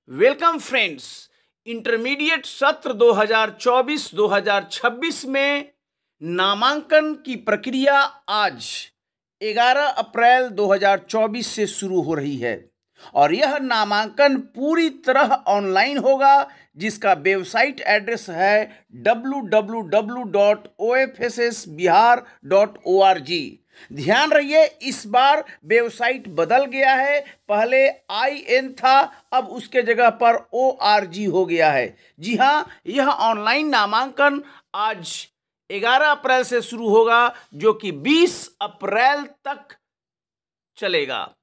Welcome friends. Intermediate सत्र 2024-2026 में नामांकन की प्रक्रिया आज 11 अप्रैल 2024 से शुरू हो रही है और यह नामांकन पूरी तरह ऑनलाइन होगा, जिसका वेबसाइट एड्रेस है www.ofssbihar.org। ध्यान रहिए, इस बार वेबसाइट बदल गया है। पहले IN था, अब उसके जगह पर ORG हो गया है। जी हाँ, यह ऑनलाइन नामांकन आज 11 अप्रैल से शुरू होगा, जो कि 20 अप्रैल तक चलेगा।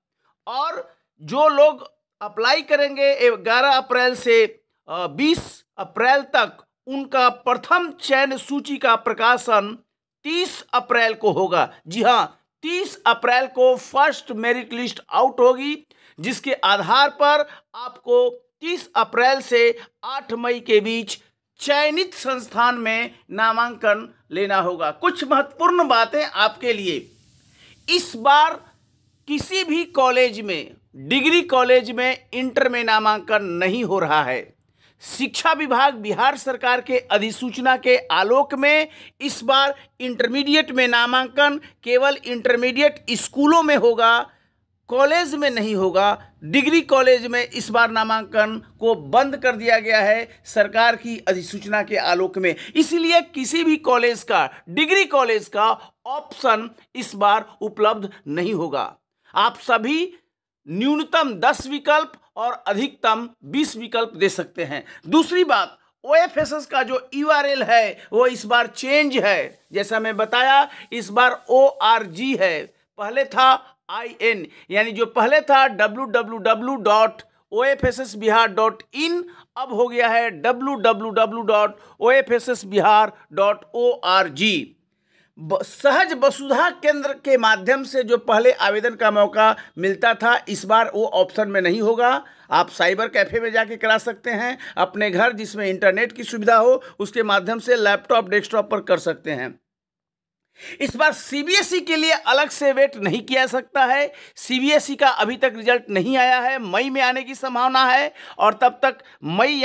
और जो लोग अप्लाई करेंगे 11 अप्रैल से 20 अप्रैल तक, उनका प्रथम चयन सूची का प्रकाशन 30 अप्रैल को होगा। जी हाँ, 30 अप्रैल को फर्स्ट मेरिट लिस्ट आउट होगी, जिसके आधार पर आपको 30 अप्रैल से 8 मई के बीच चयनित संस्थान में नामांकन लेना होगा। कुछ महत्वपूर्ण बातें आपके लिए। इस बार किसी भी कॉलेज में, डिग्री कॉलेज में, इंटर में नामांकन नहीं हो रहा है। शिक्षा विभाग बिहार सरकार के अधिसूचना के आलोक में इस बार इंटरमीडिएट में नामांकन केवल इंटरमीडिएट स्कूलों में होगा, कॉलेज में नहीं होगा। डिग्री कॉलेज में इस बार नामांकन को बंद कर दिया गया है सरकार की अधिसूचना के आलोक में। इसलिए किसी भी कॉलेज का, डिग्री कॉलेज का ऑप्शन इस बार उपलब्ध नहीं होगा। आप सभी न्यूनतम 10 विकल्प और अधिकतम 20 विकल्प दे सकते हैं। दूसरी बात, OFSS का जो URL है वो इस बार चेंज है। जैसा मैं बताया, इस बार ORG है, पहले था IN, यानी जो पहले था www.ofssbihar.in, अब हो गया है www.ofssbihar.org। सहज वसुधा केंद्र के माध्यम से जो पहले आवेदन का मौका मिलता था, इस बार वो ऑप्शन में नहीं होगा। आप साइबर कैफे में जाके करा सकते हैं। अपने घर जिसमें इंटरनेट की सुविधा हो, उसके माध्यम से लैपटॉप, डेस्कटॉप पर कर सकते हैं। इस बार CBSE के लिए अलग से वेट नहीं किया सकता है। CBSE का अभी तक रिजल्ट नहीं आया है, मई में आने की संभावना है और तब तक मई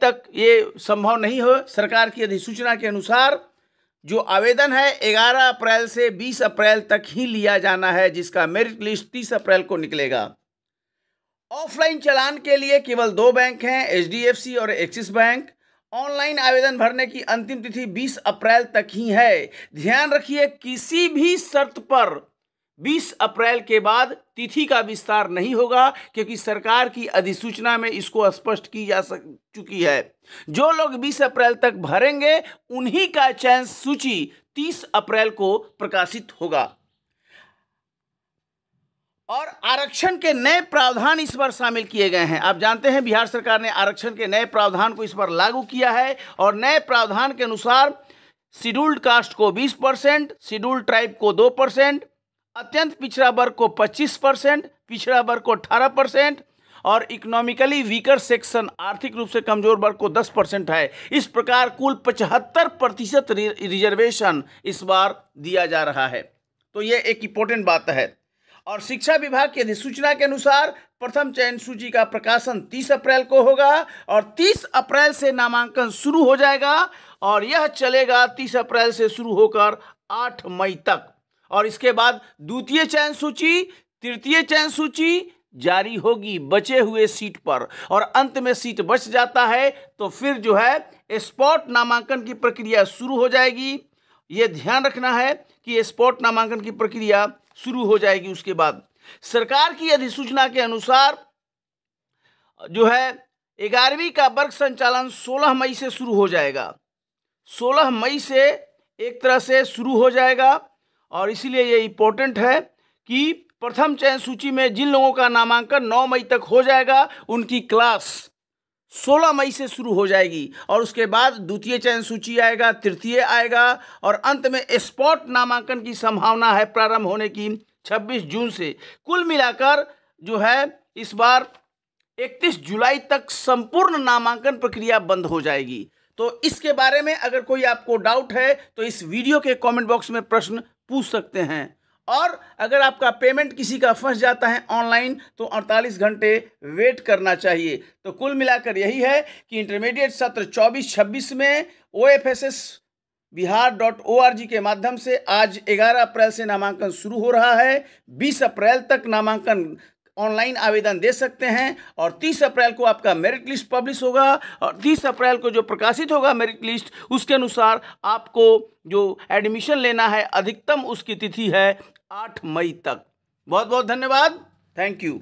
तक ये संभव नहीं हो। सरकार की अधिसूचना के अनुसार जो आवेदन है 11 अप्रैल से 20 अप्रैल तक ही लिया जाना है, जिसका मेरिट लिस्ट 30 अप्रैल को निकलेगा। ऑफलाइन चालान के लिए केवल 2 बैंक हैं, HDFC और एक्सिस बैंक। ऑनलाइन आवेदन भरने की अंतिम तिथि 20 अप्रैल तक ही है। ध्यान रखिए, किसी भी शर्त पर 20 अप्रैल के बाद तिथि का विस्तार नहीं होगा, क्योंकि सरकार की अधिसूचना में इसको स्पष्ट की जा चुकी है। जो लोग 20 अप्रैल तक भरेंगे, उन्हीं का चयन सूची 30 अप्रैल को प्रकाशित होगा। और आरक्षण के नए प्रावधान इस बार शामिल किए गए हैं। आप जानते हैं, बिहार सरकार ने आरक्षण के नए प्रावधान को इस बार लागू किया है और नए प्रावधान के अनुसार शेड्यूल्ड कास्ट को 20%, शेड्यूल्ड ट्राइब को 2%, अत्यंत पिछड़ा वर्ग को 25%, पिछड़ा वर्ग को 18% और इकोनॉमिकली वीकर सेक्शन, आर्थिक रूप से कमजोर वर्ग को 10% है। इस प्रकार कुल 75% रिजर्वेशन इस बार दिया जा रहा है। तो ये एक इंपॉर्टेंट बात है। और शिक्षा विभाग की अधिसूचना के अनुसार प्रथम चयन सूची का प्रकाशन 30 अप्रैल को होगा और 30 अप्रैल से नामांकन शुरू हो जाएगा और यह चलेगा 30 अप्रैल से शुरू होकर 8 मई तक। और इसके बाद द्वितीय चयन सूची, तृतीय चयन सूची जारी होगी बचे हुए सीट पर, और अंत में सीट बच जाता है तो फिर जो है स्पॉट नामांकन की प्रक्रिया शुरू हो जाएगी। ये ध्यान रखना है कि स्पॉट नामांकन की प्रक्रिया शुरू हो जाएगी। उसके बाद सरकार की अधिसूचना के अनुसार जो है 11वीं का वर्ग संचालन 16 मई से शुरू हो जाएगा। 16 मई से एक तरह से शुरू हो जाएगा और इसीलिए ये इम्पोर्टेंट है कि प्रथम चयन सूची में जिन लोगों का नामांकन 9 मई तक हो जाएगा, उनकी क्लास 16 मई से शुरू हो जाएगी और उसके बाद द्वितीय चयन सूची आएगा, तृतीय आएगा और अंत में स्पॉट नामांकन की संभावना है प्रारंभ होने की 26 जून से। कुल मिलाकर जो है इस बार 31 जुलाई तक संपूर्ण नामांकन प्रक्रिया बंद हो जाएगी। तो इसके बारे में अगर कोई आपको डाउट है तो इस वीडियो के कमेंट बॉक्स में प्रश्न पूछ सकते हैं। और अगर आपका पेमेंट किसी का फंस जाता है ऑनलाइन तो 48 घंटे वेट करना चाहिए। तो कुल मिलाकर यही है कि इंटरमीडिएट सत्र 24-26 में OFSS बिहार.org के माध्यम से आज 11 अप्रैल से नामांकन शुरू हो रहा है। 20 अप्रैल तक नामांकन ऑनलाइन आवेदन दे सकते हैं और 30 अप्रैल को आपका मेरिट लिस्ट पब्लिश होगा और 30 अप्रैल को जो प्रकाशित होगा मेरिट लिस्ट, उसके अनुसार आपको जो एडमिशन लेना है अधिकतम उसकी तिथि है 8 मई तक। बहुत बहुत धन्यवाद। Thank you.